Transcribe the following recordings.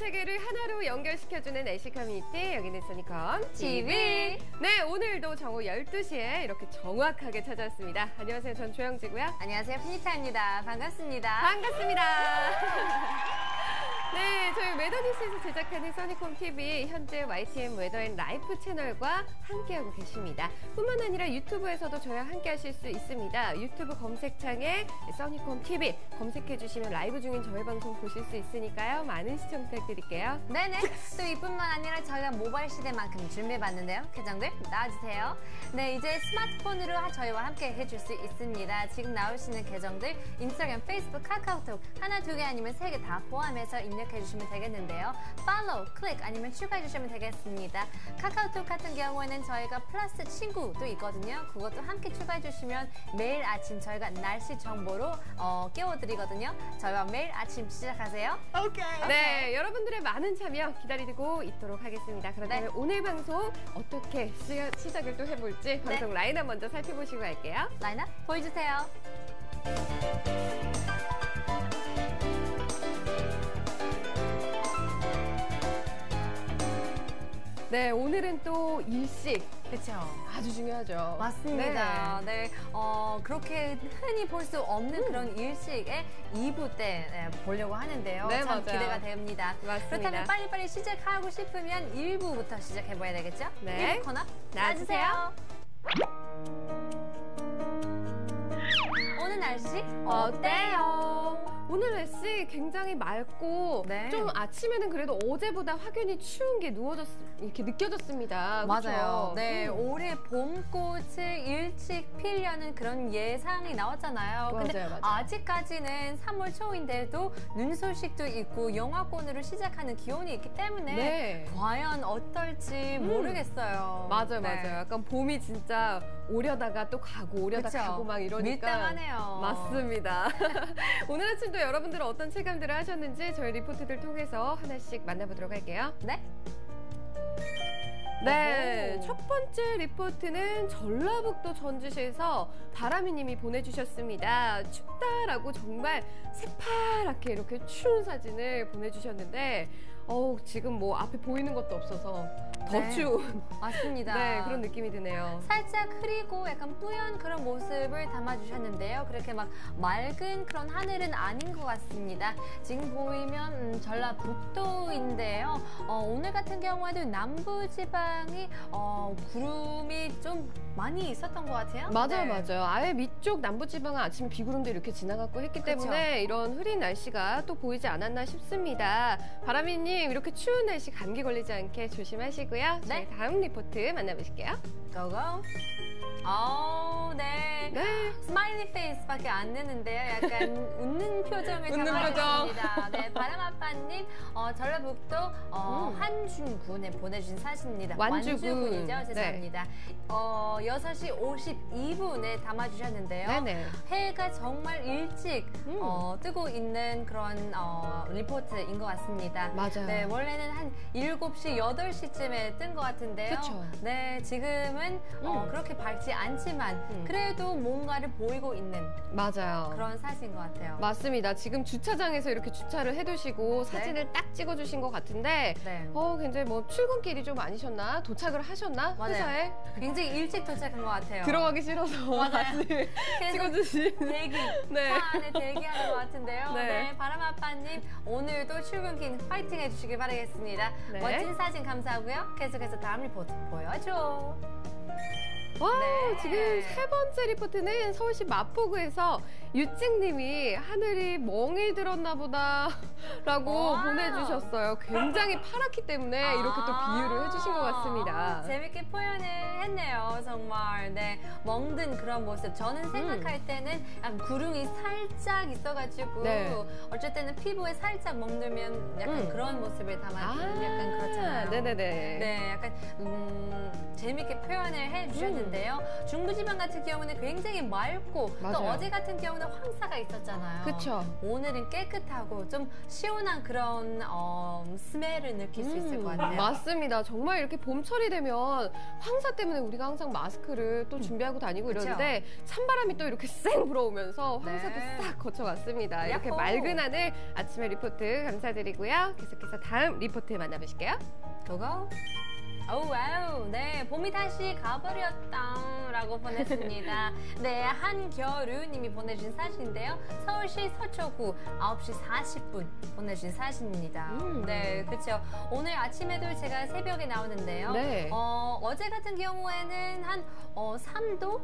세계를 하나로 연결시켜주는 날씨 커뮤니티, 여기는 써니컴 TV. 네, 오늘도 정오 12시에 이렇게 정확하게 찾아왔습니다. 안녕하세요, 전 조영지고요. 안녕하세요, 피니타입니다. 반갑습니다. 반갑습니다. 네, 저희 웨더뉴스에서 제작하는 써니컴 TV 현재 YTN 웨더앤라이프 채널과 함께하고 계십니다. 뿐만 아니라 유튜브에서도 저희와 함께하실 수 있습니다. 유튜브 검색창에 써니컴 TV 검색해주시면 라이브 중인 저희 방송 보실 수 있으니까요. 많은 시청 부탁드릴게요. 네네. 또 이뿐만 아니라 저희가 모바일 시대만큼 준비해봤는데요. 계정들 나와주세요. 네, 이제 스마트폰으로 저희와 함께 해줄 수 있습니다. 지금 나오시는 계정들 인스타그램, 페이스북, 카카오톡 하나, 두 개 아니면 세 개 다 포함해서 입력해주시면 되겠는데요. 팔로우, 클릭 아니면 추가해주시면 되겠습니다. 카카오톡 같은 경우에는 저희가 플러스 친구도 있거든요. 그것도 함께 추가해주시면 매일 아침 저희가 날씨 정보로 깨워드리거든요. 저희와 매일 아침 시작하세요. 오케이. 네, 여러분들의 많은 참여 기다리고 있도록 하겠습니다. 그렇다면 오늘 방송 어떻게 시작을 또 해볼지 방송 라인업 먼저 살펴보시고 갈게요. 라인업 보여주세요. 네, 오늘은 또 일식. 그렇죠. 아주 중요하죠. 맞습니다. 네, 그렇게 흔히 볼 수 없는 그런 일식의 2부 때 보려고 하는데요. 네, 참 맞아요. 기대가 됩니다. 맞습니다. 그렇다면 빨리빨리 시작하고 싶으면 1부부터 시작해봐야 되겠죠? 네. 1부 코너 나와주세요. 오늘 날씨 어때요? 오늘 날씨 굉장히 맑고 좀 아침에는 그래도 어제보다 확연히 추운 게 이렇게 느껴졌습니다. 맞아요. 그쵸? 네, 올해 봄꽃을 일찍 피려는 그런 예상이 나왔잖아요. 근데 맞아요. 아직까지는 3월 초인데도 눈 소식도 있고 영하권으로 시작하는 기온이 있기 때문에 과연 어떨지 모르겠어요. 맞아요. 약간 봄이 진짜 오려다가 또 가고 오려다가 가고 막 이러니까 밀당하네요. 맞습니다. 오늘 아침도 여러분들은 어떤 체감들을 하셨는지 저희 리포트들 통해서 하나씩 만나보도록 할게요. 네, 첫 번째 리포트는 전라북도 전주시에서 바람이님이 보내주셨습니다. 춥다라고 정말 새파랗게 이렇게 추운 사진을 보내주셨는데 지금 뭐 앞에 보이는 것도 없어서 더 추운 맞습니다. 그런 느낌이 드네요. 살짝 흐리고 약간 뿌연 그런 모습을 담아주셨는데요. 그렇게 막 맑은 그런 하늘은 아닌 것 같습니다. 지금 보이면 전라북도인데요. 오늘 같은 경우에도 남부지방이 구름이 좀 많이 있었던 것 같아요. 맞아요. 아예 밑쪽 남부지방은 아침에 비구름도 이렇게 지나갔고 했기 때문에 이런 흐린 날씨가 또 보이지 않았나 싶습니다. 바람이님, 이렇게 추운 날씨 감기 걸리지 않게 조심하시고요. 저희 다음 리포트 만나보실게요. 고고. 네. 스마일리 페이스밖에 안 되는데요. 약간 웃는 표정을 담아주셨습니다. 네, 바람아빠님, 전라북도 한준군에 보내주신 사진입니다. 완주군이죠. 죄송합니다. 6시 52분에 담아주셨는데요. 해가 정말 일찍 뜨고 있는 그런 리포트인 것 같습니다. 맞아요. 네, 원래는 한 7시, 8시쯤에 뜬 것 같은데요. 네, 지금은 그렇게 밝지 않지만 그래도 뭔가를 보이고 있는 그런 사진인 것 같아요. 맞습니다. 지금 주차장에서 이렇게 주차를 해두시고 사진을 딱 찍어주신 것 같은데 굉장히 뭐 출근길이 좀 아니셨나? 도착을 하셨나? 회사에? 굉장히 일찍 도착한 것 같아요. 들어가기 싫어서 사진을 찍어주신 차 안에 대기하는 것 같은데요. 바람아빠님, 오늘도 출근길 파이팅 해주시길 바라겠습니다. 멋진 사진 감사하고요. 계속해서 다음 리포트 보여줘. 지금 세 번째 리포트는 서울시 마포구에서 유증님이 하늘이 멍이 들었나 보다 라고 보내주셨어요. 굉장히 파랗기 때문에 이렇게 또 비유를 해주신 것 같습니다. 재밌게 표현을 했네요, 정말. 멍든 그런 모습. 저는 생각할 때는 약간 구름이 살짝 있어가지고 어쩔 때는 피부에 살짝 멍들면 약간 그런 모습을 담아주는 약간 그렇잖아요. 약간 재밌게 표현을 해주셨는데요. 중부지방 같은 경우는 굉장히 맑고 또 어제 같은 경우는 황사가 있었잖아요. 그쵸. 오늘은 깨끗하고 좀 시원한 그런 스멜을 느낄 수 있을 것 같아요. 맞습니다. 정말 이렇게 봄철이 되면 황사 때문에 우리가 항상 마스크를 또 준비하고 다니고 이러는데 찬바람이 또 이렇게 쌩 불어오면서 황사도 싹 거쳐갔습니다. 이렇게 야호. 맑은 하늘 아침에 리포트 감사드리고요. 계속해서 다음 리포트 만나보실게요. 고고. 오우 와우, 네, 봄이 다시 가버렸다라고 보냈습니다. 네, 한겨루 님이 보내준 사진인데요. 서울시 서초구 9시 40분 보내준 사진입니다. 네, 그렇죠. 오늘 아침에도 제가 새벽에 나오는데요. 네. 어제 같은 경우에는 한 3도?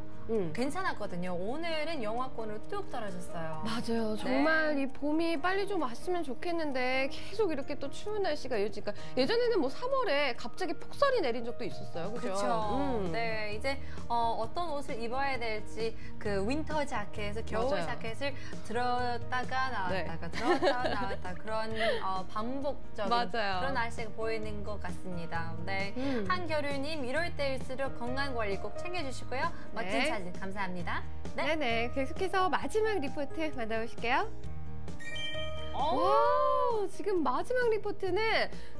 괜찮았거든요. 오늘은 영하권으로 뚝 떨어졌어요. 맞아요. 정말 이 봄이 빨리 좀 왔으면 좋겠는데 계속 이렇게 또 추운 날씨가 이어지니까 예전에는 뭐 3월에 갑자기 폭설이 내린 적도 있었어요. 그죠? 그렇죠. 네, 이제 어떤 옷을 입어야 될지 그 윈터 자켓에서 겨울 맞아요. 자켓을 들었다가 나왔다가 들었다가 나왔다 그런 반복적인 맞아요. 그런 날씨가 보이는 것 같습니다. 네, 한겨루님 이럴 때일수록 건강 관리 꼭 챙겨주시고요. 멋진 사진 감사합니다. 네. 네네. 계속해서 마지막 리포트 만나보실게요. 와, 지금 마지막 리포트는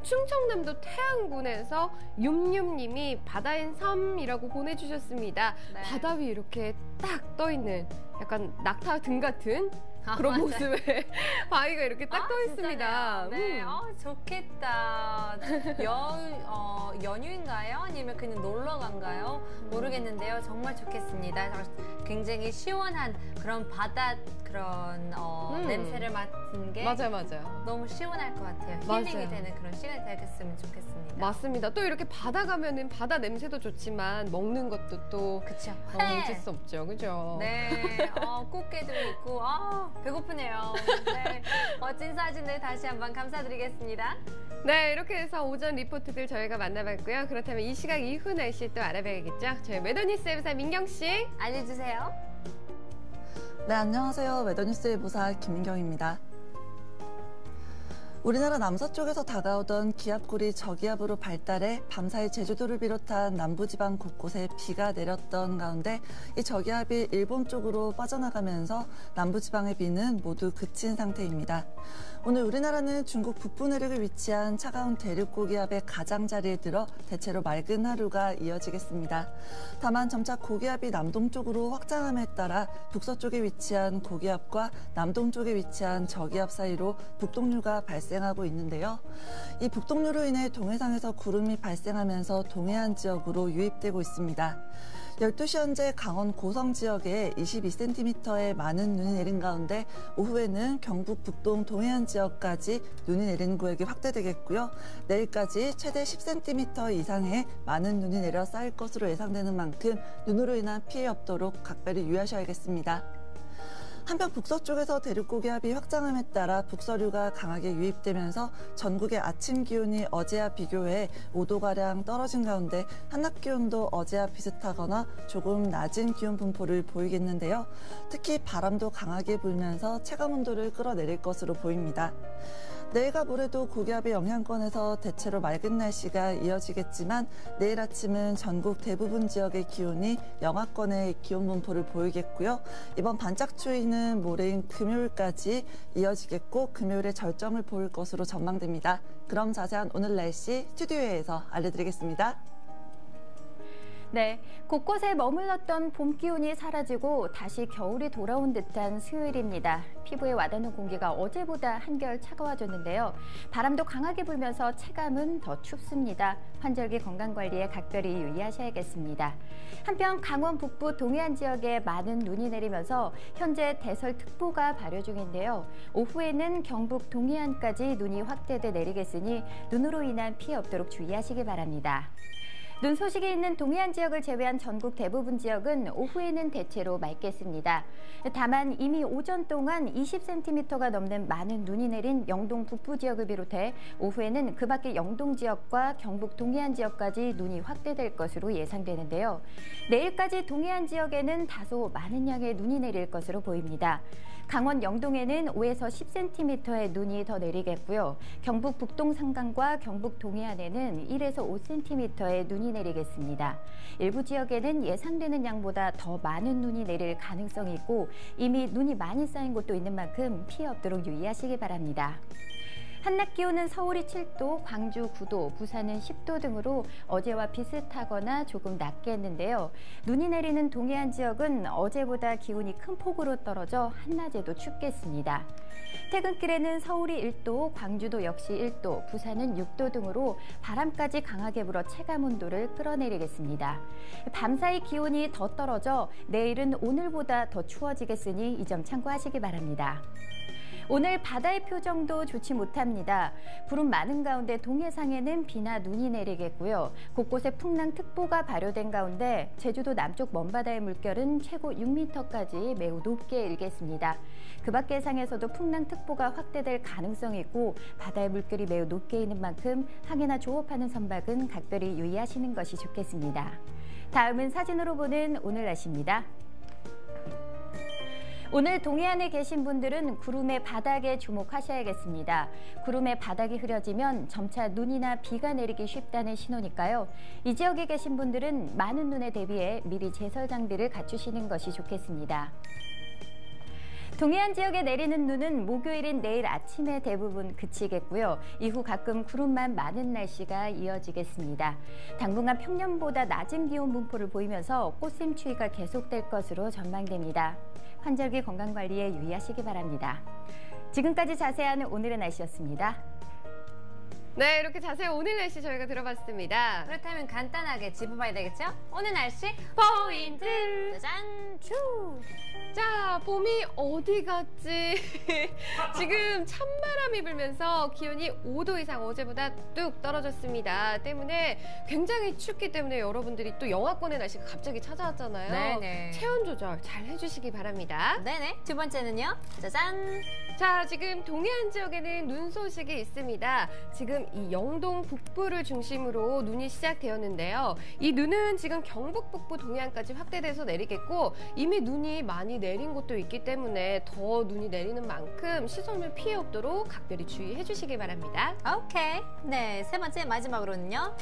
충청남도 태안군에서 윰윰님이 바다인 섬이라고 보내주셨습니다. 네. 바다 위에 이렇게 딱 떠있는 약간 낙타 등 같은 그런 맞아요. 모습의 바위가 이렇게 딱 떠 있습니다. 네, 좋겠다. 연휴인가요? 아니면 그냥 놀러 간가요? 모르겠는데요. 정말 좋겠습니다. 굉장히 시원한 그런 바다 그런 냄새를 맡은 게 맞아요. 너무 시원할 것 같아요. 맞아요. 힐링이 되는 그런 시간이 되겠으면 좋겠습니다. 맞습니다. 또 이렇게 바다 가면은 바다 냄새도 좋지만 먹는 것도 또 그쵸. 잊을 수 없죠. 그죠? 네, 꽃게도 있고 배고프네요. 네, 멋진 사진들 다시 한번 감사드리겠습니다. 네, 이렇게 해서 오전 리포트들 저희가 만나봤고요. 그렇다면 이 시각 이후 날씨 또 알아봐야겠죠? 저희 매더뉴스 회사 민경 씨. 알려주세요. 네, 안녕하세요. 웨더뉴스의 보사 김민경입니다. 우리나라 남서쪽에서 다가오던 기압골이 저기압으로 발달해 밤사이 제주도를 비롯한 남부지방 곳곳에 비가 내렸던 가운데 이 저기압이 일본 쪽으로 빠져나가면서 남부지방의 비는 모두 그친 상태입니다. 오늘 우리나라는 중국 북부 내륙에 위치한 차가운 대륙고기압의 가장자리에 들어 대체로 맑은 하루가 이어지겠습니다. 다만 점차 고기압이 남동쪽으로 확장함에 따라 북서쪽에 위치한 고기압과 남동쪽에 위치한 저기압 사이로 북동류가 발생하고 있는데요. 이 북동류로 인해 동해상에서 구름이 발생하면서 동해안 지역으로 유입되고 있습니다. 12시 현재 강원 고성 지역에 22cm의 많은 눈이 내린 가운데 오후에는 경북 북동 동해안 지역까지 눈이 내리는 구역이 확대되겠고요. 내일까지 최대 10cm 이상의 많은 눈이 내려 쌓일 것으로 예상되는 만큼 눈으로 인한 피해 없도록 각별히 유의하셔야겠습니다. 한편 북서쪽에서 대륙고기압이 확장함에 따라 북서류가 강하게 유입되면서 전국의 아침 기온이 어제와 비교해 5도가량 떨어진 가운데 한낮 기온도 어제와 비슷하거나 조금 낮은 기온 분포를 보이겠는데요. 특히 바람도 강하게 불면서 체감온도를 끌어내릴 것으로 보입니다. 내일과 모레도 고기압의 영향권에서 대체로 맑은 날씨가 이어지겠지만 내일 아침은 전국 대부분 지역의 기온이 영하권의 기온 분포를 보이겠고요. 이번 반짝 추위는 모레인 금요일까지 이어지겠고 금요일에 절정을 보일 것으로 전망됩니다. 그럼 자세한 오늘 날씨 스튜디오에서 알려드리겠습니다. 네, 곳곳에 머물렀던 봄 기운이 사라지고 다시 겨울이 돌아온 듯한 수요일입니다. 피부에 와닿는 공기가 어제보다 한결 차가워졌는데요. 바람도 강하게 불면서 체감은 더 춥습니다. 환절기 건강관리에 각별히 유의하셔야겠습니다. 한편 강원 북부 동해안 지역에 많은 눈이 내리면서 현재 대설특보가 발효 중인데요. 오후에는 경북 동해안까지 눈이 확대돼 내리겠으니 눈으로 인한 피해 없도록 주의하시기 바랍니다. 눈 소식이 있는 동해안 지역을 제외한 전국 대부분 지역은 오후에는 대체로 맑겠습니다. 다만 이미 오전 동안 20cm가 넘는 많은 눈이 내린 영동 북부 지역을 비롯해 오후에는 그 밖의 영동 지역과 경북 동해안 지역까지 눈이 확대될 것으로 예상되는데요. 내일까지 동해안 지역에는 다소 많은 양의 눈이 내릴 것으로 보입니다. 강원 영동에는 5에서 10cm의 눈이 더 내리겠고요. 경북 북동 산간과 경북 동해안에는 1에서 5cm의 눈이 내리겠습니다. 일부 지역에는 예상되는 양보다 더 많은 눈이 내릴 가능성이 있고 이미 눈이 많이 쌓인 곳도 있는 만큼 피해 없도록 유의하시기 바랍니다. 한낮 기온은 서울이 7도, 광주 9도, 부산은 10도 등으로 어제와 비슷하거나 조금 낮겠는데요. 눈이 내리는 동해안 지역은 어제보다 기온이 큰 폭으로 떨어져 한낮에도 춥겠습니다. 퇴근길에는 서울이 1도, 광주도 역시 1도, 부산은 6도 등으로 바람까지 강하게 불어 체감온도를 끌어내리겠습니다. 밤사이 기온이 더 떨어져 내일은 오늘보다 더 추워지겠으니 이 점 참고하시기 바랍니다. 오늘 바다의 표정도 좋지 못합니다. 구름 많은 가운데 동해상에는 비나 눈이 내리겠고요. 곳곳에 풍랑특보가 발효된 가운데 제주도 남쪽 먼바다의 물결은 최고 6m까지 매우 높게 일겠습니다. 그 밖의 해상에서도 풍랑특보가 확대될 가능성이 있고 바다의 물결이 매우 높게 있는 만큼 항해나 조업하는 선박은 각별히 유의하시는 것이 좋겠습니다. 다음은 사진으로 보는 오늘 날씨입니다. 오늘 동해안에 계신 분들은 구름의 바닥에 주목하셔야겠습니다. 구름의 바닥이 흐려지면 점차 눈이나 비가 내리기 쉽다는 신호니까요. 이 지역에 계신 분들은 많은 눈에 대비해 미리 제설 장비를 갖추시는 것이 좋겠습니다. 동해안 지역에 내리는 눈은 목요일인 내일 아침에 대부분 그치겠고요. 이후 가끔 구름만 많은 날씨가 이어지겠습니다. 당분간 평년보다 낮은 기온 분포를 보이면서 꽃샘 추위가 계속될 것으로 전망됩니다. 환절기 건강관리에 유의하시기 바랍니다. 지금까지 자세한 오늘의 날씨였습니다. 네, 이렇게 자세히 오늘 날씨 저희가 들어봤습니다. 그렇다면 간단하게 짚어봐야 되겠죠? 오늘 날씨 포인트! 짜잔! 쭈! 자, 봄이 어디 갔지? 지금 찬바람이 불면서 기온이 5도 이상 어제보다 뚝 떨어졌습니다. 때문에 굉장히 춥기 때문에 여러분들이 또 영하권의 날씨가 갑자기 찾아왔잖아요. 네네. 체온 조절 잘 해주시기 바랍니다. 네네. 두 번째는요? 짜잔! 자, 지금 동해안 지역에는 눈 소식이 있습니다. 지금 이 영동 북부를 중심으로 눈이 시작되었는데요. 이 눈은 지금 경북 북부 동해안까지 확대돼서 내리겠고 이미 눈이 많이 내린 곳도 있기 때문에 더 눈이 내리는 만큼 시설물 피해 없도록 각별히 주의해 주시기 바랍니다. 오케이. 네, 세 번째 마지막으로는요?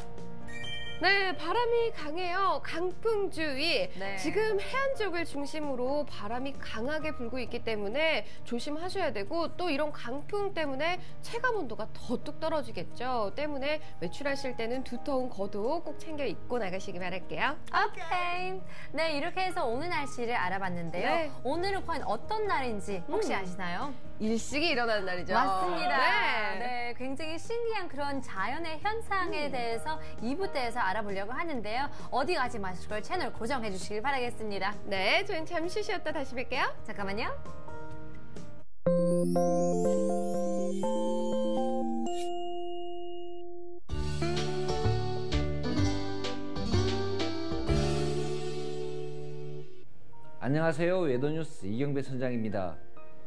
네, 바람이 강해요. 강풍주의. 네. 지금 해안 지역을 중심으로 바람이 강하게 불고 있기 때문에 조심하셔야 되고 또 이런 강풍 때문에 체감 온도가 더 뚝 떨어지겠죠. 때문에 외출하실 때는 두터운 겉옷 꼭 챙겨 입고 나가시기 바랄게요. 오케이. 네, 이렇게 해서 오늘 날씨를 알아봤는데요. 네. 오늘은 과연 어떤 날인지 혹시 아시나요? 일식이 일어나는 날이죠. 맞습니다. 네. 네, 굉장히 신기한 그런 자연의 현상에 대해서 2부 때에서 알아보려고 하는데요. 어디 가지 마시고 채널 고정해 주시길 바라겠습니다. 네, 저희는 잠시 쉬었다 다시 뵐게요. 잠깐만요. 안녕하세요. 외도뉴스 이경배 선장입니다.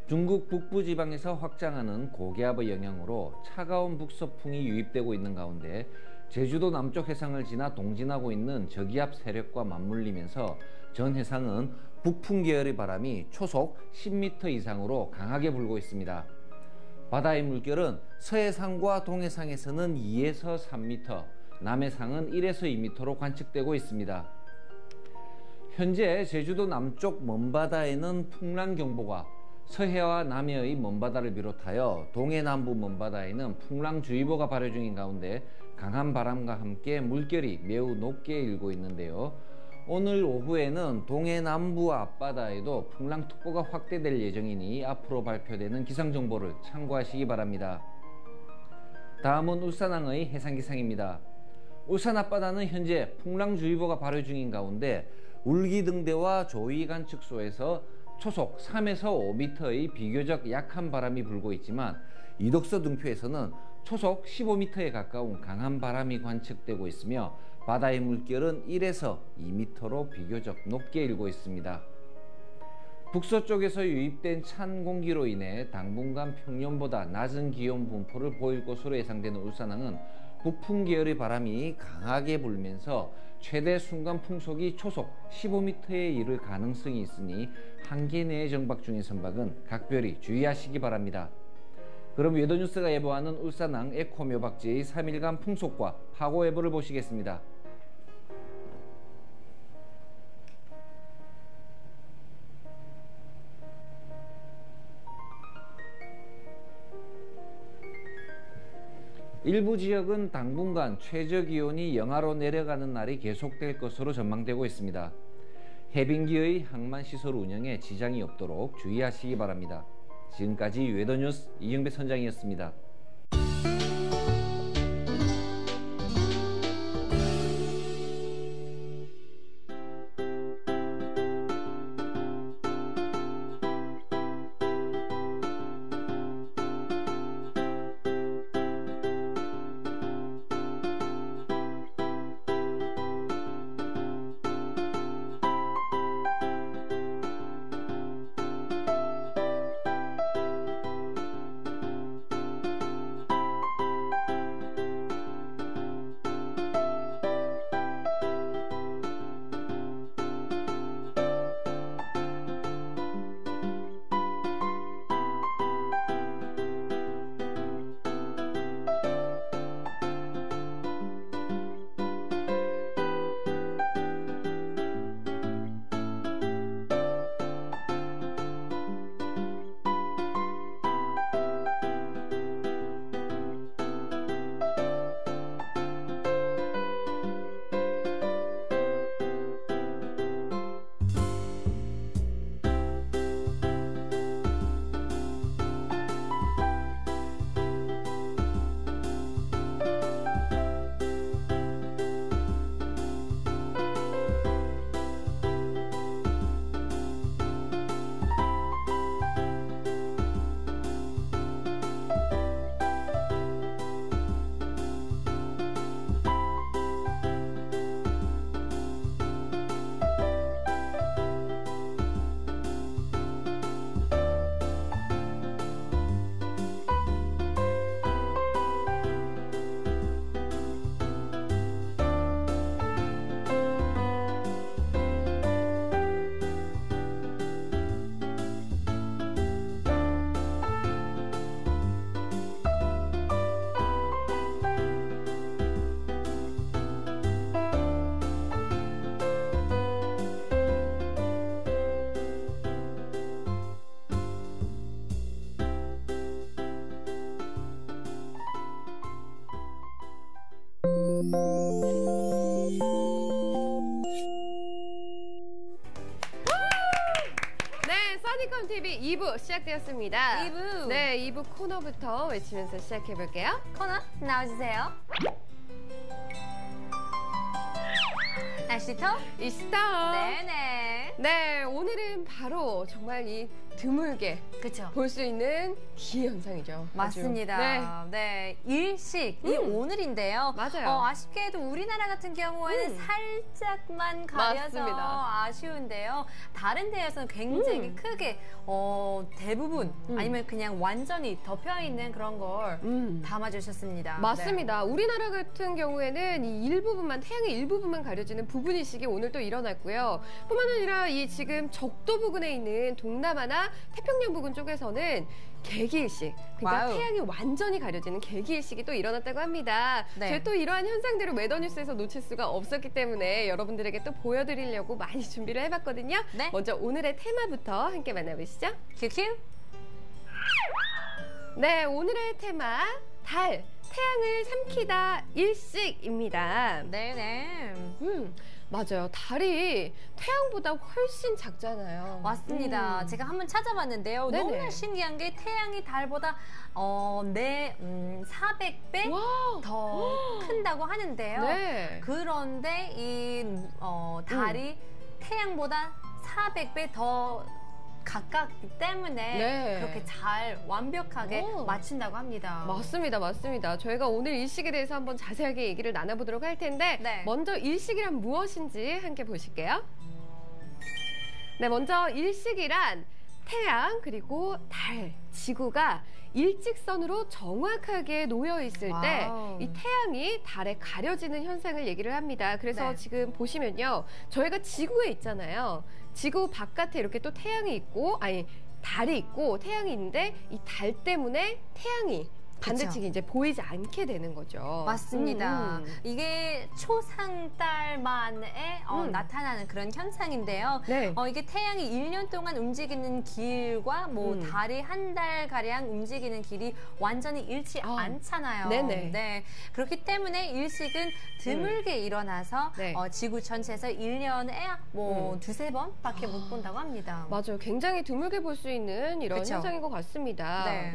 중국 북부지방에서 확장하는 고기압의 영향으로 차가운 북서풍이 유입되고 있는 가운데 제주도 남쪽 해상을 지나 동진하고 있는 저기압 세력과 맞물리면서 전 해상은 북풍 계열의 바람이 초속 10m 이상으로 강하게 불고 있습니다. 바다의 물결은 서해상과 동해상에서는 2에서 3m, 남해상은 1에서 2m로 관측되고 있습니다. 현재 제주도 남쪽 먼바다에는 풍랑경보가, 서해와 남해의 먼바다를 비롯하여 동해 남부 먼바다에는 풍랑주의보가 발효 중인 가운데 강한 바람과 함께 물결이 매우 높게 일고 있는데요. 오늘 오후에는 동해 남부 앞바다에도 풍랑특보가 확대될 예정이니 앞으로 발표되는 기상정보를 참고하시기 바랍니다. 다음은 울산항의 해상기상입니다. 울산 앞바다는 현재 풍랑주의보가 발효 중인 가운데 울기등대와 조이관측소에서 초속 3에서 5m의 비교적 약한 바람이 불고 있지만 이덕서 등표에서는 초속 15m에 가까운 강한 바람이 관측되고 있으며 바다의 물결은 1에서 2m로 비교적 높게 일고 있습니다. 북서쪽에서 유입된 찬 공기로 인해 당분간 평년보다 낮은 기온 분포를 보일 것으로 예상되는 울산항은 북풍 계열의 바람이 강하게 불면서 최대 순간 풍속이 초속 15m에 이를 가능성이 있으니 한기 내에 정박 중인 선박은 각별히 주의하시기 바랍니다. 그럼 웨더뉴스가 예보하는 울산항 에코묘박지의 3일간 풍속과 파고 예보를 보시겠습니다. 일부 지역은 당분간 최저기온이 영하로 내려가는 날이 계속될 것으로 전망되고 있습니다. 해빙기의 항만시설 운영에 지장이 없도록 주의하시기 바랍니다. 지금까지 웨더뉴스 이경배 선장이었습니다. 네, 써니컴 TV 2부 시작되었습니다. 2부. 네, 2부 코너부터 외치면서 시작해볼게요. 코너 나와주세요. 날씨터 이스타. 네네. 네, 오늘은 바로 정말 이 드물게 그쵸. 볼 수 있는 기현상이죠. 맞습니다. 아주. 네, 일식이 오늘인데요. 맞아요. 아쉽게도 우리나라 같은 경우에는 살짝만 가려서 맞습니다. 아쉬운데요. 다른 데에서는 굉장히 크게 대부분 아니면 그냥 완전히 덮여 있는 그런 걸 담아주셨습니다. 맞습니다. 우리나라 같은 경우에는 이 일부분만, 태양의 일부분만 가려지는 부분이식이 오늘 또 일어났고요. 뿐만 아니라 이 지금 적도 부근에 있는 동남아나 태평양 부근 쪽에서는 개기일식, 그러니까 와우. 태양이 완전히 가려지는 개기일식이 또 일어났다고 합니다. 네. 저희 또 이러한 현상들을 웨더뉴스에서 놓칠 수가 없었기 때문에 여러분들에게 또 보여드리려고 많이 준비를 해봤거든요. 네. 먼저 오늘의 테마부터 함께 만나보시죠. 큐큐. 네, 오늘의 테마 달, 태양을 삼키다 일식입니다. 네네. 맞아요. 달이 태양보다 훨씬 작잖아요. 맞습니다. 제가 한번 찾아봤는데요. 네네. 너무나 신기한 게 태양이 달보다 400배 와우. 더 큰다고 하는데요. 네. 그런데 이 달이 태양보다 400배 더 가깝기 때문에 네. 그렇게 잘 완벽하게 오. 맞춘다고 합니다. 맞습니다. 맞습니다. 저희가 오늘 일식에 대해서 한번 자세하게 얘기를 나눠보도록 할 텐데 네. 먼저 일식이란 무엇인지 함께 보실게요. 네, 먼저 일식이란 태양 그리고 달, 지구가 일직선으로 정확하게 놓여 있을 때 이 태양이 달에 가려지는 현상을 얘기를 합니다. 그래서 네. 지금 보시면요. 저희가 지구에 있잖아요. 지구 바깥에 이렇게 또 태양이 있고, 아니, 달이 있고 태양이 있는데 이 달 때문에 태양이 반대측이 이제 보이지 않게 되는 거죠. 맞습니다. 이게 초상달 만에 나타나는 그런 현상인데요. 네. 이게 태양이 1년 동안 움직이는 길과 뭐 달이 한 달 가량 움직이는 길이 완전히 잃지 않잖아요. 네네. 네. 그렇기 때문에 일식은 드물게 일어나서 네. 지구 전체에서 1년에 뭐 두세 번밖에 못 본다고 합니다. 맞아요. 굉장히 드물게 볼 수 있는 이런 그쵸? 현상인 것 같습니다. 네.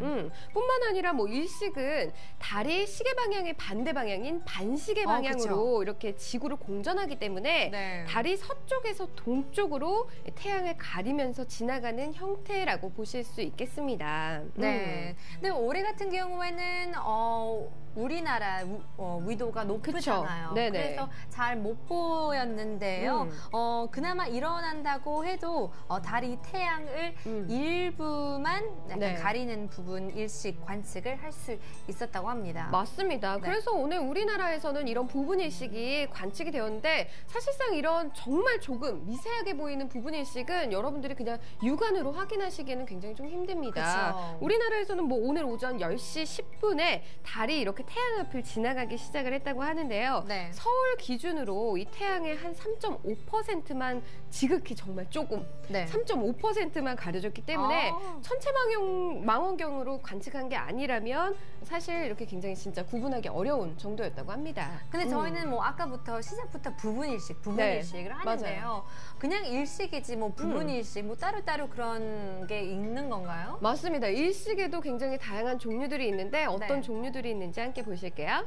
뿐만 아니라 뭐 일식은 달이 시계 방향의 반대 방향인 반시계 방향으로 그쵸? 이렇게 지구를 공전하기 때문에 네. 달이 서쪽에서 동쪽으로 태양을 가리면서 지나가는 형태라고 보실 수 있겠습니다. 네. 근데 올해 같은 경우에는 우리나라 위도가 높잖아요. 네네. 그래서 잘 못 보였는데요. 그나마 일어난다고 해도 달이 태양을 일부만 약간 네. 가리는 부분 일식 관측을 할 수 있었다고 합니다. 맞습니다. 네. 그래서 오늘 우리나라에서는 이런 부분일식이 관측이 되었는데 사실상 이런 정말 조금 미세하게 보이는 부분일식은 여러분들이 그냥 육안으로 확인하시기에는 굉장히 좀 힘듭니다. 그쵸. 우리나라에서는 뭐 오늘 오전 10시 10분에 달이 이렇게 태양 옆을 지나가기 시작을 했다고 하는데요. 네. 서울 기준으로 이 태양의 한 3.5%만 지극히 정말 조금 네. 3.5%만 가려졌기 때문에 천체 망원경으로 관측한 게 아니라면 사실 이렇게 굉장히 진짜 구분하기 어려운 정도였다고 합니다. 근데 저희는 뭐 아까부터 시작부터 부분일식을 네, 하는데요. 그냥 일식이지 뭐 부분일식 뭐 따로따로 그런 게 있는 건가요? 맞습니다. 일식에도 굉장히 다양한 종류들이 있는데 어떤 네. 종류들이 있는지 함께 보실게요.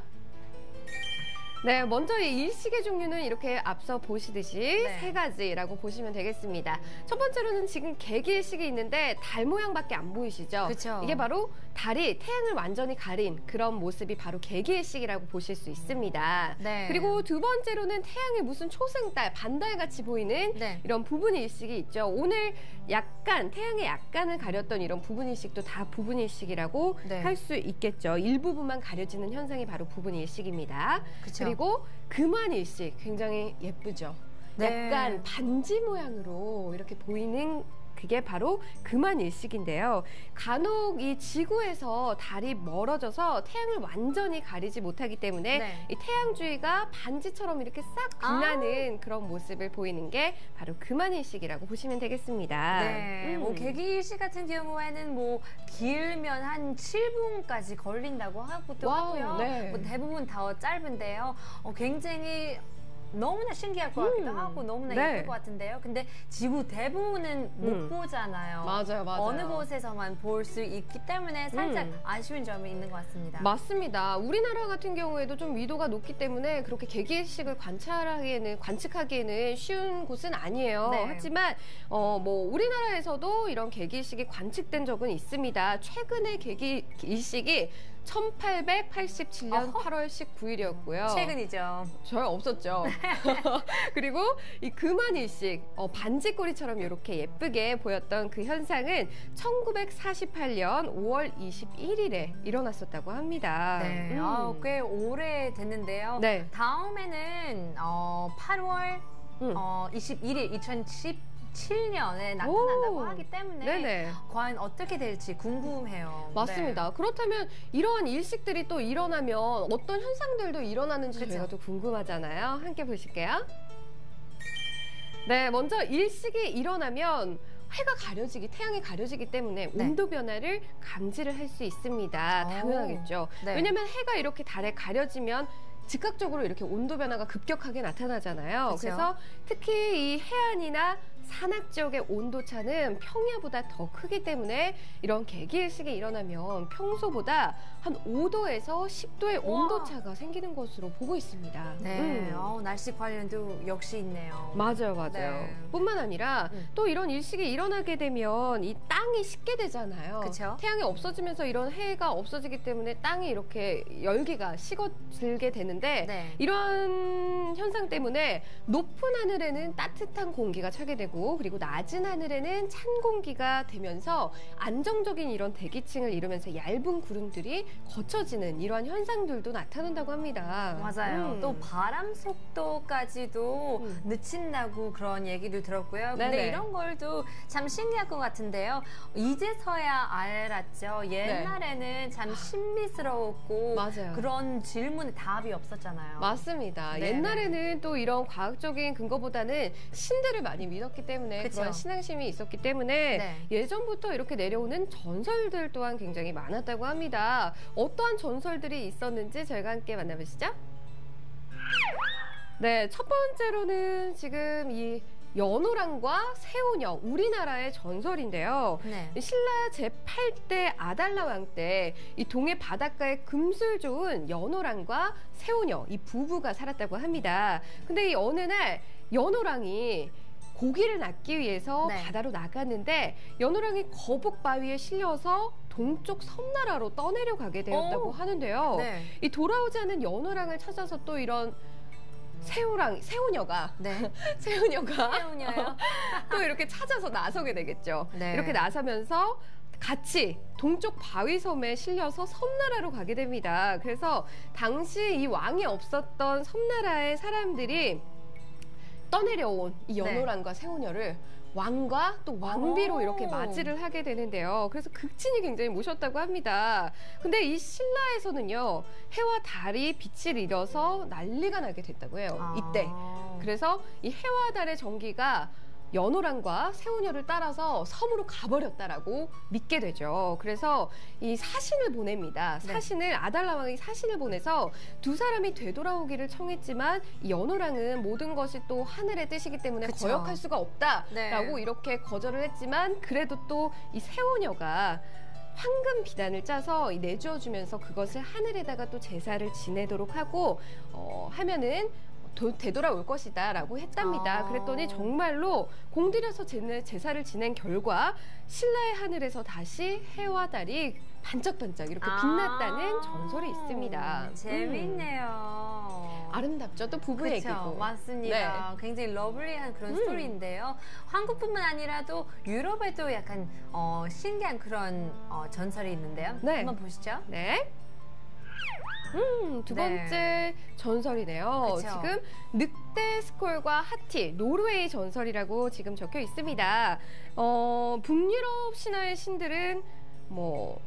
네, 먼저 이 일식의 종류는 이렇게 앞서 보시듯이 네. 3가지라고 보시면 되겠습니다. 첫 번째로는 지금 개기일식이 있는데 달 모양밖에 안 보이시죠? 그쵸. 이게 바로 달이 태양을 완전히 가린 그런 모습이 바로 개기일식이라고 보실 수 있습니다. 네. 그리고 두 번째로는 태양의 무슨 초승달, 반달같이 보이는 네. 이런 부분일식이 있죠. 오늘 약간 태양의 약간을 가렸던 이런 부분일식도 다 부분일식이라고 네. 할 수 있겠죠. 일부분만 가려지는 현상이 바로 부분일식입니다. 그쵸. 그리고 금환일식 굉장히 예쁘죠. 네. 약간 반지 모양으로 이렇게 보이는 그게 바로 금환일식인데요. 간혹 이 지구에서 달이 멀어져서 태양을 완전히 가리지 못하기 때문에 네. 이 태양 주위가 반지처럼 이렇게 싹 빛나는 그런 모습을 보이는 게 바로 금환일식이라고 보시면 되겠습니다. 네, 뭐 개기일식 같은 경우에는 뭐 길면 한 7분까지 걸린다고 하고도 와우, 하고요. 네. 뭐 대부분 더 짧은데요. 굉장히 너무나 신기할 것 같기도 하고 너무나 네. 예쁠 것 같은데요. 근데 지구 대부분은 못 보잖아요. 맞아요, 맞아요. 어느 곳에서만 볼 수 있기 때문에 살짝 아쉬운 점이 있는 것 같습니다. 맞습니다. 우리나라 같은 경우에도 좀 위도가 높기 때문에 그렇게 개기일식을 관측하기에는 쉬운 곳은 아니에요. 네. 하지만 뭐 우리나라에서도 이런 개기일식이 관측된 적은 있습니다. 최근에 개기일식이 1887년 8월 19일이었고요. 최근이죠. 저요 없었죠. 그리고 이 금환일식, 반지꼬리처럼 이렇게 예쁘게 보였던 그 현상은 1948년 5월 21일에 일어났었다고 합니다. 네, 꽤 오래 됐는데요. 네. 다음에는 8월 21일 2017년에 나타난다고 하기 때문에 네네. 과연 어떻게 될지 궁금해요. 맞습니다. 그렇다면 이러한 일식들이 또 일어나면 어떤 현상들도 일어나는지 그쵸. 저희가 또 궁금하잖아요. 함께 보실게요. 네, 먼저 일식이 일어나면 해가 가려지기, 태양이 가려지기 때문에 네. 온도 변화를 감지를 할 수 있습니다. 당연하겠죠. 네. 왜냐하면 해가 이렇게 달에 가려지면 즉각적으로 이렇게 온도 변화가 급격하게 나타나잖아요. 그쵸. 그래서 특히 이 해안이나 산악 지역의 온도차는 평야보다 더 크기 때문에 이런 개기일식이 일어나면 평소보다 한 5도에서 10도의 우와. 온도차가 생기는 것으로 보고 있습니다. 네, 날씨 관련도 역시 있네요. 맞아요. 네. 뿐만 아니라 또 이런 일식이 일어나게 되면 이 땅이 식게 되잖아요. 그쵸? 태양이 없어지면서 이런 해가 없어지기 때문에 땅이 이렇게 열기가 식어들게 되는데 네. 이런 현상 때문에 높은 하늘에는 따뜻한 공기가 차게 되고 되고 그리고 낮은 하늘에는 찬 공기가 되면서 안정적인 이런 대기층을 이루면서 얇은 구름들이 거쳐지는 이러한 현상들도 나타난다고 합니다. 맞아요. 또 바람 속도까지도 늦춘다고 그런 얘기도 들었고요. 근데 네네. 이런 걸도 참 신기할 것 같은데요. 이제서야 알았죠. 옛날에는 참 신비스러웠고 맞아요. 그런 질문에 답이 없었잖아요. 맞습니다. 네네. 옛날에는 또 이런 과학적인 근거보다는 신들을 많이 믿었기 때문에 그쵸. 그런 신앙심이 있었기 때문에 네. 예전부터 이렇게 내려오는 전설들 또한 굉장히 많았다고 합니다. 어떠한 전설들이 있었는지 저희가 함께 만나보시죠. 네, 첫 번째로는 지금 이 연호랑과 세오녀, 우리나라의 전설인데요. 네. 신라 제8대 아달라 왕 때 이 동해 바닷가에 금술 좋은 연호랑과 세오녀, 이 부부가 살았다고 합니다. 근데 이 어느 날 연호랑이 고기를 낚기 위해서 네. 바다로 나갔는데 연호랑이 거북 바위에 실려서 동쪽 섬나라로 떠내려 가게 되었다고 오. 하는데요. 네. 이 돌아오지 않은 연호랑을 찾아서 또 이런 세오녀가 네. 세오녀가 또 이렇게 찾아서 나서게 되겠죠. 네. 이렇게 나서면서 같이 동쪽 바위섬에 실려서 섬나라로 가게 됩니다. 그래서 당시 이 왕이 없었던 섬나라의 사람들이 떠내려온 이 연호랑과 세오녀를 왕과 또 왕비로 이렇게 맞이를 하게 되는데요. 그래서 극진히 굉장히 모셨다고 합니다. 근데 이 신라에서는요, 해와 달이 빛을 잃어서 난리가 나게 됐다고 해요. 이때. 그래서 이 해와 달의 전기가 연호랑과 세오녀를 따라서 섬으로 가버렸다라고 믿게 되죠. 그래서 이 사신을 보냅니다. 사신을 아달라 왕이 사신을 보내서 두 사람이 되돌아오기를 청했지만 이 연호랑은 모든 것이 또 하늘의 뜻이기 때문에 그쵸. 거역할 수가 없다라고 네. 이렇게 거절을 했지만 그래도 또 이 세오녀가 황금 비단을 짜서 내주어주면서 그것을 하늘에다가 또 제사를 지내도록 하고 하면은 되돌아올 것이다 라고 했답니다. 그랬더니 정말로 공들여서 제사를 지낸 결과 신라의 하늘에서 다시 해와 달이 반짝반짝 이렇게 빛났다는 전설이 있습니다. 재밌네요. 아름답죠? 또 부부 그쵸, 얘기고. 맞습니다. 네. 굉장히 러블리한 그런 스토리인데요. 한국뿐만 아니라도 유럽에도 약간 신기한 그런 전설이 있는데요. 네. 한번 보시죠. 네. 두 번째 전설이네요. 그쵸. 지금 늑대 스콜과 하티, 노르웨이 전설이라고 지금 적혀 있습니다. 북유럽 신화의 신들은 뭐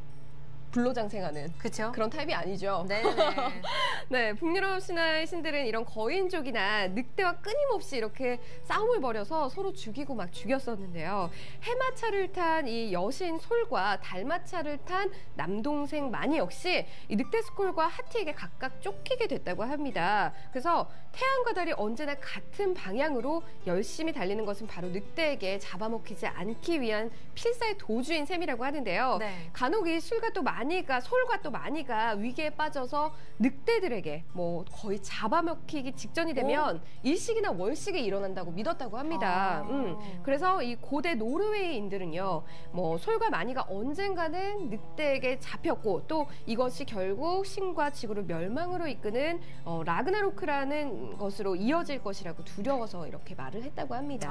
불로장생하는 그렇죠. 그런 타입이 아니죠. 네네. 네, 북유럽 신화의 신들은 이런 거인족이나 늑대와 끊임없이 이렇게 싸움을 벌여서 서로 죽이고 막 죽였었는데요. 해마차를 탄 이 여신 솔과 달마차를 탄 남동생 마니 역시 이 늑대 스콜과 하티에게 각각 쫓기게 됐다고 합니다. 그래서 태양과 달이 언제나 같은 방향으로 열심히 달리는 것은 바로 늑대에게 잡아먹히지 않기 위한 필사의 도주인 셈이라고 하는데요. 네. 간혹 이 솔과 또 마니가 위기에 빠져서 늑대들에게 뭐 거의 잡아먹히기 직전이 되면 일식이나 월식이 일어난다고 믿었다고 합니다. 그래서 이 고대 노르웨이인들은요, 뭐 솔과 마니가 언젠가는 늑대에게 잡혔고 또 이것이 결국 신과 지구를 멸망으로 이끄는 라그나로크라는 것으로 이어질 것이라고 두려워서 이렇게 말을 했다고 합니다.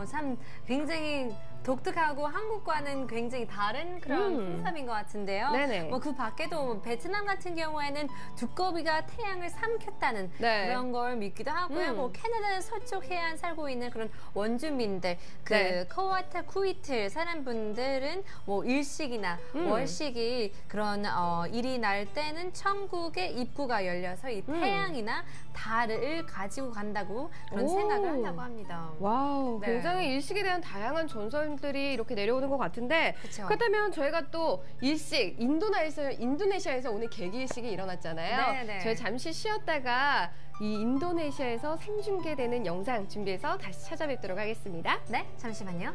참 굉장히 독특하고 한국과는 굉장히 다른 그런 풍습인 것 같은데요. 네네. 뭐 그 밖에도 베트남 같은 경우에는 두꺼비가 태양을 삼켰다는 네. 그런 걸 믿기도 하고요. 뭐 캐나다 서쪽 해안 살고 있는 그런 원주민들, 그 네. 커와타 쿠이틀 사람분들은 뭐 일식이나 월식이 그런 일이 날 때는 천국의 입구가 열려서 이 태양이나 달을 가지고 간다고 그런 생각을 한다고 합니다. 와우, 네. 굉장히 일식에 대한 다양한 전설들이 이렇게 내려오는 것 같은데 그쵸. 그렇다면 저희가 또 일식, 인도네시아에서 오늘 개기일식이 일어났잖아요. 네네. 저희 잠시 쉬었다가 이 인도네시아에서 생중계되는 영상 준비해서 다시 찾아뵙도록 하겠습니다. 네, 잠시만요.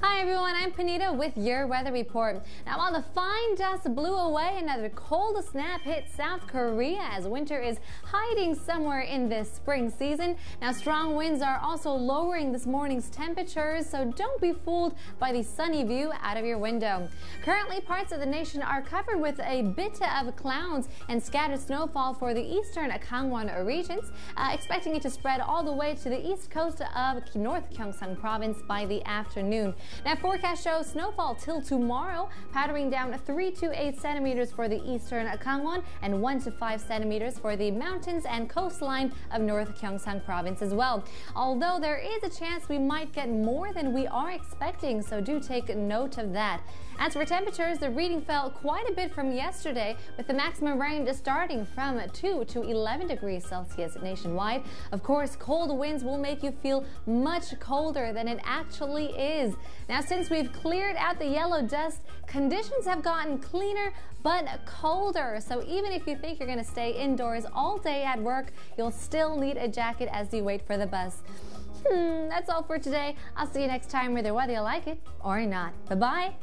Hi everyone, I'm Panita with your weather report. Now, while the fine dust blew away, another cold snap hit South Korea as winter is hiding somewhere in this spring season. Now, strong winds are also lowering this morning's temperatures, so don't be fooled by the sunny view out of your window. Currently, parts of the nation are covered with a bit of clouds and scattered snowfall for the eastern Gangwon regions, expecting it to spread all the way to the east coast of North Gyeongsang province by the afternoon. Now, forecast shows snowfall till tomorrow, powdering down 3 to 8 centimeters for the eastern Gangwon and 1 to 5 centimeters for the mountains and coastline of North Gyeongsang province as well. Although there is a chance we might get more than we are expecting, so do take note of that. As for temperatures, the reading fell quite a bit from yesterday, with the maximum range starting from 2 to 11 degrees Celsius nationwide. Of course, cold winds will make you feel much colder than it actually is. Now, since we've cleared out the yellow dust, conditions have gotten cleaner but colder. So even if you think you're going to stay indoors all day at work, you'll still need a jacket as you wait for the bus. That's all for today. I'll see you next time, whether you like it or not. Bye-bye.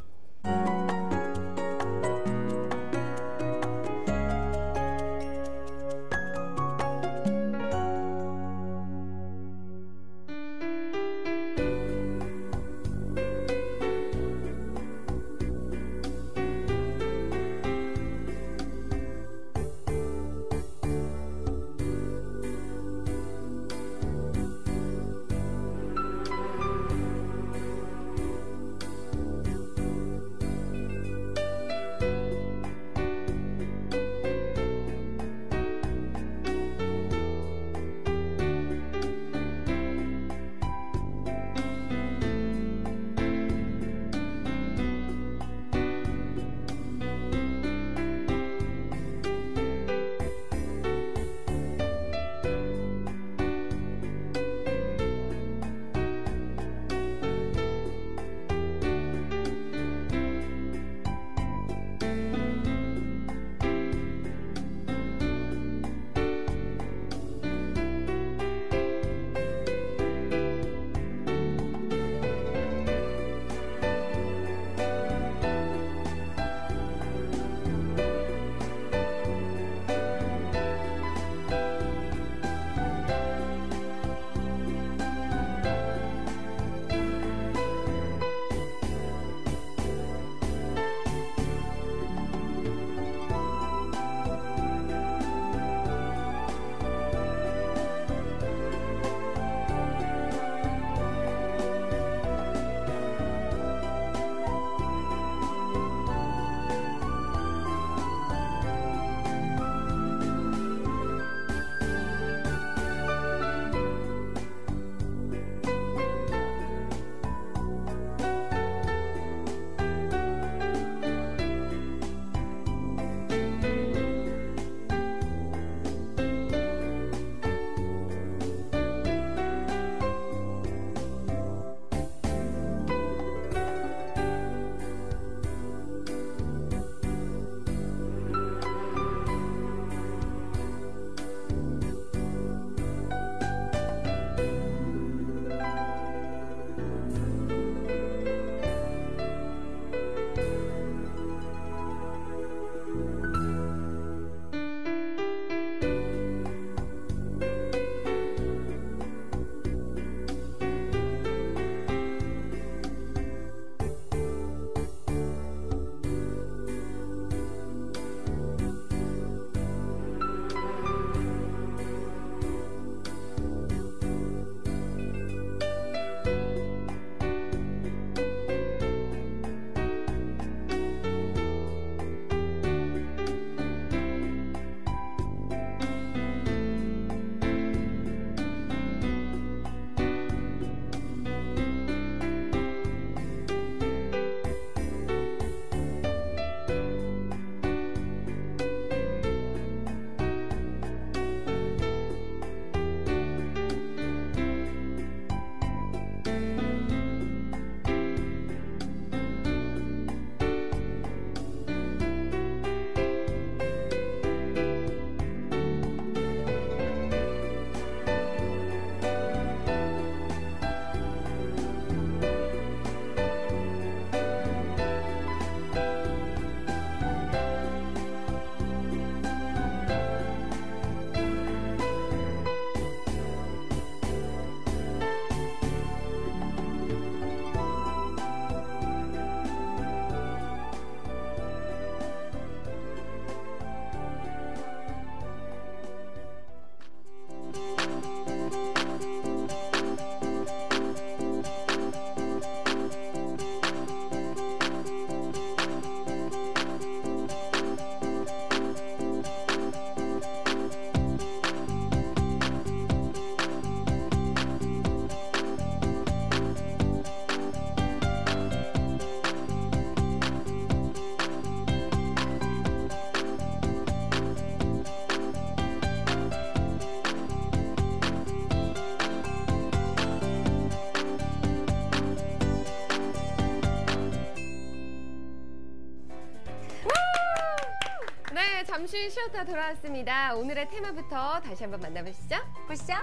자유로타 돌아왔습니다. 오늘의 테마부터 다시 한번 만나보시죠. 보시죠.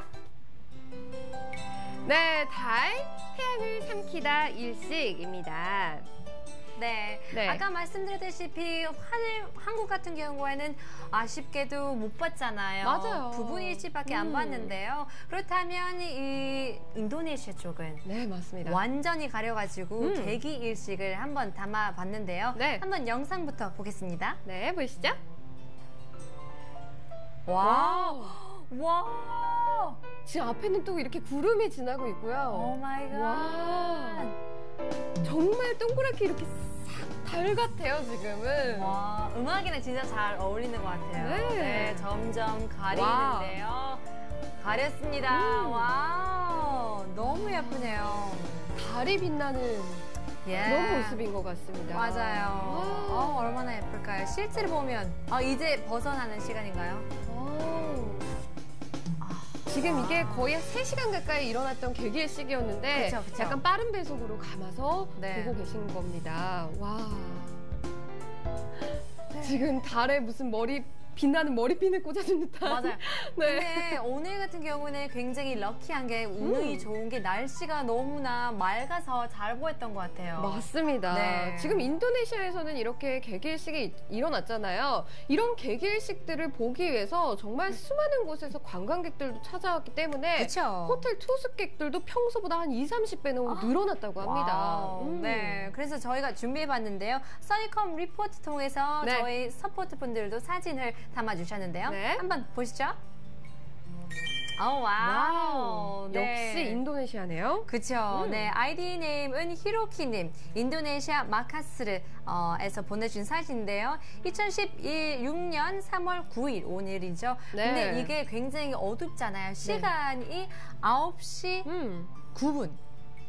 네, 달, 태양을 삼키다 일식입니다. 네. 네. 아까 말씀드렸다시피 한국 같은 경우에는 아쉽게도 못 봤잖아요. 맞아요. 부분 일식밖에 안 봤는데요. 그렇다면 이 인도네시아 쪽은 네, 맞습니다. 완전히 가려가지고 개기 일식을 한번 담아봤는데요. 네. 한번 영상부터 보겠습니다. 네, 보시죠. 와우. 와. 지금 앞에는 또 이렇게 구름이 지나고 있고요. 오 마이 갓. 와. 정말 동그랗게 이렇게 싹 달 같아요, 지금은. 와, 음악이랑 진짜 잘 어울리는 것 같아요. 네. 점점 가리는데요. 가렸습니다. 와우, 너무 예쁘네요. 달이 빛나는 예. 그런 모습인 것 같습니다. 맞아요. 와. 얼마나 예쁠까요? 실제로 보면 이제 벗어나는 시간인가요? 지금 이게 거의 3시간 가까이 일어났던 개기일식이었는데 그쵸, 그쵸. 약간 빠른 배속으로 감아서 네. 보고 계신 겁니다. 와. 지금 달에 무슨 빛나는 머리핀을 꽂아준 듯한. 맞아요. 네. 근데 오늘 같은 경우는 굉장히 럭키한 게 운이 좋은 게 날씨가 너무나 맑아서 잘 보였던 것 같아요. 맞습니다. 네. 지금 인도네시아에서는 이렇게 개기일식이 일어났잖아요. 이런 개기일식들을 보기 위해서 정말 수많은 곳에서 관광객들도 찾아왔기 때문에 그렇죠. 호텔 투숙객들도 평소보다 한 20~30배는 늘어났다고 합니다. 와우. 네, 그래서 저희가 준비해봤는데요. 써니컴 리포트 통해서 네. 저희 서포트 분들도 사진을 담아주셨는데요. 네. 한번 보시죠. 와우. 네. 역시 인도네시아네요. 그쵸. 네. 아이디 네임은 히로키님, 인도네시아 마카스르에서 보내준 사진인데요. 2016년 3월 9일, 오늘이죠. 네. 근데 이게 굉장히 어둡잖아요. 시간이 9시 9분.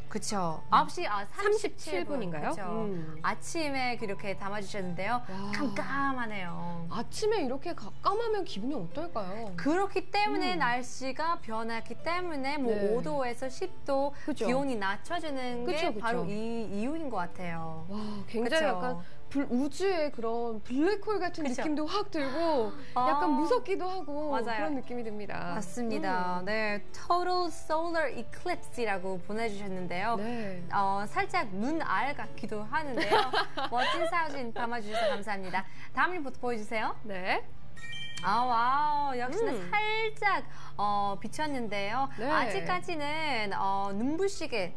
그쵸. 9시 37분인가요? 그쵸. 아침에 그렇게 담아주셨는데요. 와. 깜깜하네요. 아침에 이렇게 까마면 기분이 어떨까요? 그렇기 때문에 날씨가 변했기 때문에 뭐 네. 5도에서 10도 그쵸. 기온이 낮춰지는 게 그쵸. 바로 이 이유인 것 같아요. 와, 굉장히 그쵸. 약간 우주의 그런 블랙홀 같은 그쵸. 느낌도 확 들고 약간 무섭기도 하고 맞아요. 그런 느낌이 듭니다. 맞습니다. 네, Total Solar Eclipse이라고 보내주셨는데요. 네. 살짝 눈알 같기도 하는데요. 멋진 사진 담아주셔서 감사합니다. 다음 리포트 보여주세요. 네. 와우. 역시나 살짝 비쳤는데요. 네. 아직까지는 눈부시게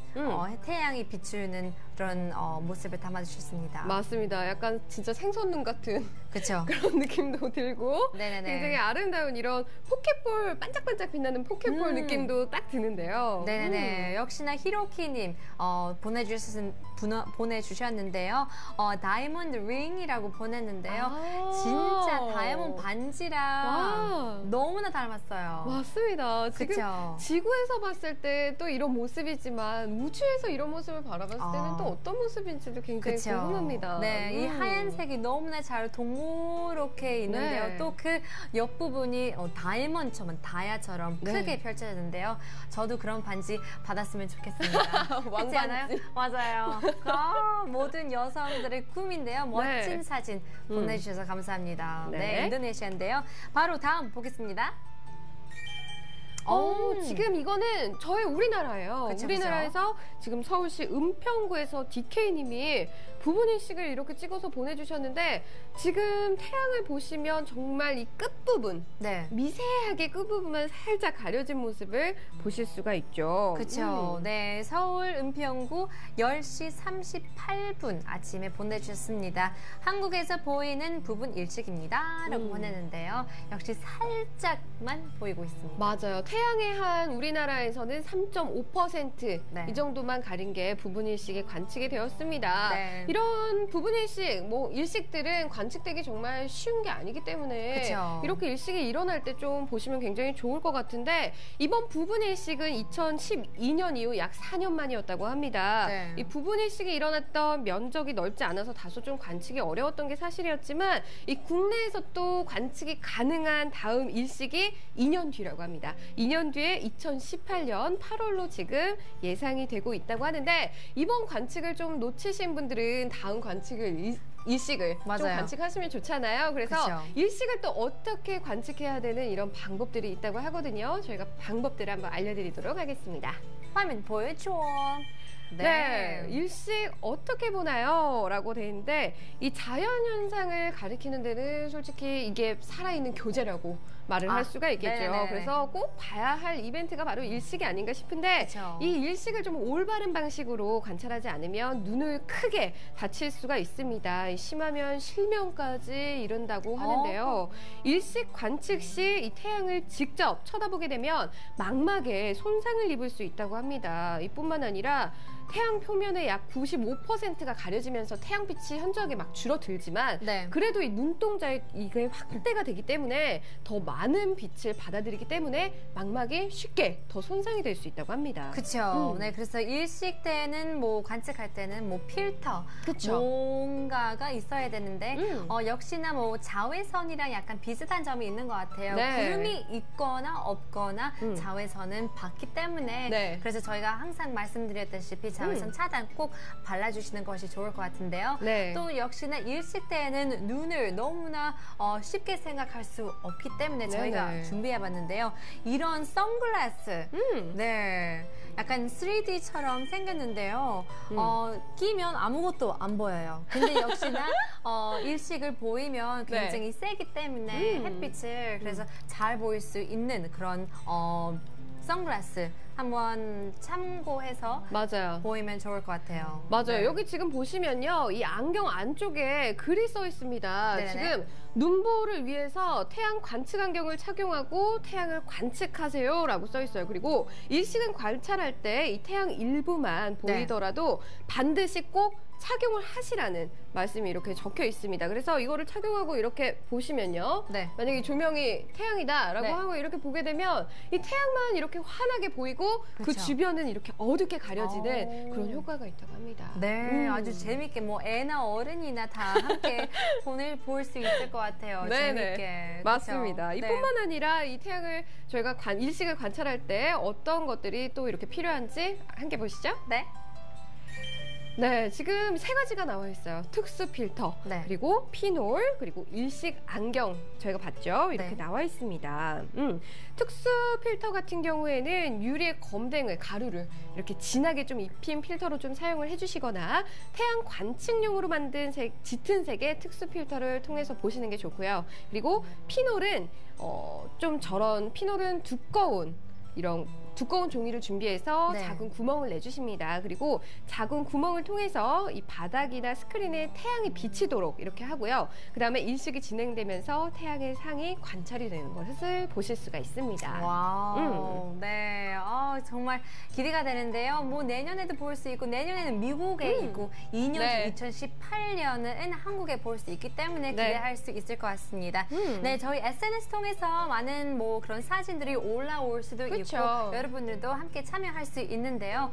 태양이 비추는 그런 모습을 담아주셨습니다. 맞습니다. 약간 진짜 생선눈 같은 그렇죠. 그런 느낌도 들고 네네네. 굉장히 아름다운 이런 포켓볼, 반짝반짝 빛나는 포켓볼 느낌도 딱 드는데요. 네네네. 역시나 히로키님 보내주셨는데요. 다이몬드 링이라고 보냈는데요. 진짜 다이몬드 반지랑 와. 너무나 닮았어요. 맞습니다. 지금 그쵸? 지구에서 봤을 때 또 이런 모습이지만 우주에서 이런 모습을 바라봤을 때는 또 어떤 모습인지도 굉장히 그쵸? 궁금합니다. 네, 이 하얀색이 너무나 잘 동그랗게 있는데요. 네. 또 그 옆부분이 다이아몬드처럼 다이아처럼 네. 크게 펼쳐졌는데요. 저도 그런 반지 받았으면 좋겠습니다. 그렇지 않아요? 맞아요. 모든 여성들의 꿈인데요. 멋진 네. 사진 보내주셔서 감사합니다. 네. 네, 인도네시아인데요. 바로 다음 보겠습니다. 지금 이거는 우리나라예요. 그쵸, 우리나라에서 지금 서울시 은평구에서 DK님이 부분일식을 이렇게 찍어서 보내주셨는데 지금 태양을 보시면 정말 이 끝부분 네. 미세하게 끝부분만 살짝 가려진 모습을 보실 수가 있죠. 그렇죠. 네, 서울 은평구 10시 38분 아침에 보내주셨습니다. 한국에서 보이는 부분 일식입니다. 라고 보내는데요. 역시 살짝만 보이고 있습니다. 맞아요. 태양의 한 우리나라에서는 3.5% 네. 이 정도만 가린 게 부분일식에 관측이 되었습니다. 네. 이런 부분일식, 일식들은 관측되기 정말 쉬운 게 아니기 때문에 그쵸. 이렇게 일식이 일어날 때 좀 보시면 굉장히 좋을 것 같은데 이번 부분일식은 2012년 이후 약 4년 만이었다고 합니다. 네. 이 부분일식이 일어났던 면적이 넓지 않아서 다소 좀 관측이 어려웠던 게 사실이었지만 이 국내에서 또 관측이 가능한 다음 일식이 2년 뒤라고 합니다. 2년 뒤에 2018년 8월로 지금 예상이 되고 있다고 하는데 이번 관측을 좀 놓치신 분들은 다음 관측을 일식을 좀 맞아요. 관측하시면 좋잖아요. 그래서 그쵸. 일식을 또 어떻게 관측해야 되는 이런 방법들이 있다고 하거든요. 저희가 방법들을 한번 알려드리도록 하겠습니다. 화면 보여줘. 네, 일식 어떻게 보나요? 라고 돼 있는데 이 자연현상을 가리키는 데는 솔직히 이게 살아있는 교재라고 말을 할 수가 있겠죠. 네네네. 그래서 꼭 봐야 할 이벤트가 바로 일식이 아닌가 싶은데 그쵸. 이 일식을 좀 올바른 방식으로 관찰하지 않으면 눈을 크게 다칠 수가 있습니다. 심하면 실명까지 이른다고 하는데요. 일식 관측 시 이 태양을 직접 쳐다보게 되면 망막에 손상을 입을 수 있다고 합니다. 이뿐만 아니라 태양 표면의 약 95%가 가려지면서 태양빛이 현저하게 막 줄어들지만 네. 그래도 이 눈동자에 이게 확대가 되기 때문에 더 많은 빛을 받아들이기 때문에 망막이 쉽게 더 손상이 될 수 있다고 합니다. 그렇죠. 네, 그래서 일식 때는 뭐 관측할 때는 뭐 필터, 그쵸. 뭔가가 있어야 되는데 역시나 뭐 자외선이랑 약간 비슷한 점이 있는 것 같아요. 네. 구름이 있거나 없거나 자외선은 받기 때문에 네. 그래서 저희가 항상 말씀드렸다시피 자외선 차단 꼭 발라주시는 것이 좋을 것 같은데요. 네. 또 역시나 일식 때에는 눈을 너무나 쉽게 생각할 수 없기 때문에 저희가 네네. 준비해봤는데요. 이런 선글라스, 네, 약간 3D처럼 생겼는데요. 끼면 아무것도 안 보여요. 근데 역시나 일식을 보이면 굉장히 세기 때문에 햇빛을 그래서 잘 보일 수 있는 그런 선글라스 한번 참고해서 맞아요. 보이면 좋을 것 같아요. 맞아요. 네. 여기 지금 보시면요. 이 안경 안쪽에 글이 써 있습니다. 네네. 지금 눈보호를 위해서 태양 관측 안경을 착용하고 태양을 관측하세요 라고 써 있어요. 그리고 일식은 관찰할 때 이 태양 일부만 보이더라도 반드시 꼭 착용을 하시라는 말씀이 이렇게 적혀 있습니다. 그래서 이거를 착용하고 이렇게 보시면요. 네. 만약에 조명이 태양이다라고 네. 하고 이렇게 보게 되면 이 태양만 이렇게 환하게 보이고 그 그쵸. 주변은 이렇게 어둡게 가려지는 오. 그런 효과가 있다고 합니다. 네, 아주 재밌게 뭐 애나 어른이나 다 함께 볼 수 있을 것 같아요. 네네. 재밌게. 맞습니다. 그쵸? 이뿐만 아니라 이 태양을 저희가 일식을 관찰할 때 어떤 것들이 또 이렇게 필요한지 함께 보시죠. 네. 네, 지금 세 가지가 나와 있어요. 특수 필터, 네. 그리고 피놀, 그리고 일식 안경 저희가 봤죠? 이렇게 네. 나와 있습니다. 특수 필터 같은 경우에는 유리의 검댕을, 가루를 이렇게 진하게 좀 입힌 필터로 좀 사용을 해주시거나 태양 관측용으로 만든 짙은 색의 특수 필터를 통해서 보시는 게 좋고요. 그리고 피놀은 좀 저런 피놀은 두꺼운 종이를 준비해서 네. 작은 구멍을 내주십니다. 그리고 작은 구멍을 통해서 이 바닥이나 스크린에 태양이 비치도록 이렇게 하고요. 그 다음에 일식이 진행되면서 태양의 상이 관찰이 되는 것을 보실 수가 있습니다. 와우. 네. 정말 기대가 되는데요. 뭐 내년에도 볼 수 있고 내년에는 미국에 있고 2년 네. 2018년은 한국에 볼 수 있기 때문에 기대할 수 있을 것 같습니다. 네, 저희 SNS 통해서 많은 뭐 그런 사진들이 올라올 수도 그쵸. 있고 여러분들도 함께 참여할 수 있는데요.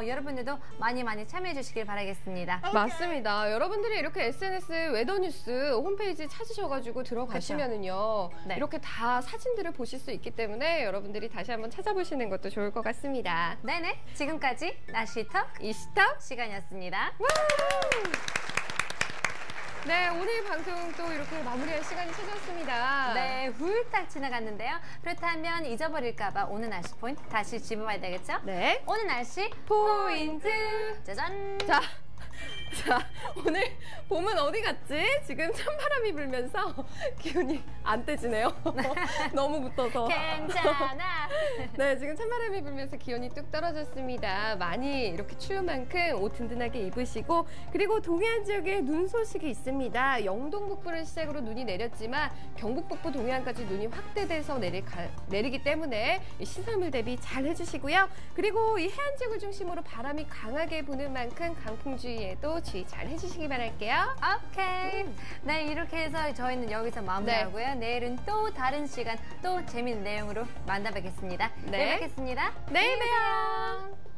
여러분들도 많이 참여해 주시길 바라겠습니다. 맞습니다. 여러분들이 이렇게 SNS 웨더뉴스 홈페이지 찾으셔가지고 들어가시면은요. 네. 이렇게 다 사진들을 보실 수 있기 때문에 여러분들이 다시 한번 찾아보시는 것도 좋을 것 같습니다. 네네. 지금까지 나시턱 이시탑 시간이었습니다. 네, 오늘 방송 또 이렇게 마무리할 시간이 찾아왔습니다. 네, 훌딱 지나갔는데요. 그렇다면 잊어버릴까봐 오늘 날씨 포인트 다시 짚어봐야 되겠죠? 네. 오늘 날씨 포인트. 짜잔! 자, 오늘 봄은 어디 갔지? 지금 찬바람이 불면서 기운이 안 떼지네요. 너무 붙어서. 괜찮아. 네, 지금 찬바람이 불면서 기온이 뚝 떨어졌습니다. 많이 이렇게 추운 만큼 옷 든든하게 입으시고 그리고 동해안 지역에 눈 소식이 있습니다. 영동 북부를 시작으로 눈이 내렸지만 경북 북부 동해안까지 눈이 확대돼서 내리기 때문에 이 시설물 대비 잘 해주시고요. 그리고 이 해안 지역을 중심으로 바람이 강하게 부는 만큼 강풍주의에도 주의 잘 해주시기 바랄게요. 오케이. 네, 이렇게 해서 저희는 여기서 마무리하고요. 내일은 또 다른 시간, 또 재밌는 내용으로 만나뵙겠습니다. 네. 내일 뵙겠습니다. 내일 봬요.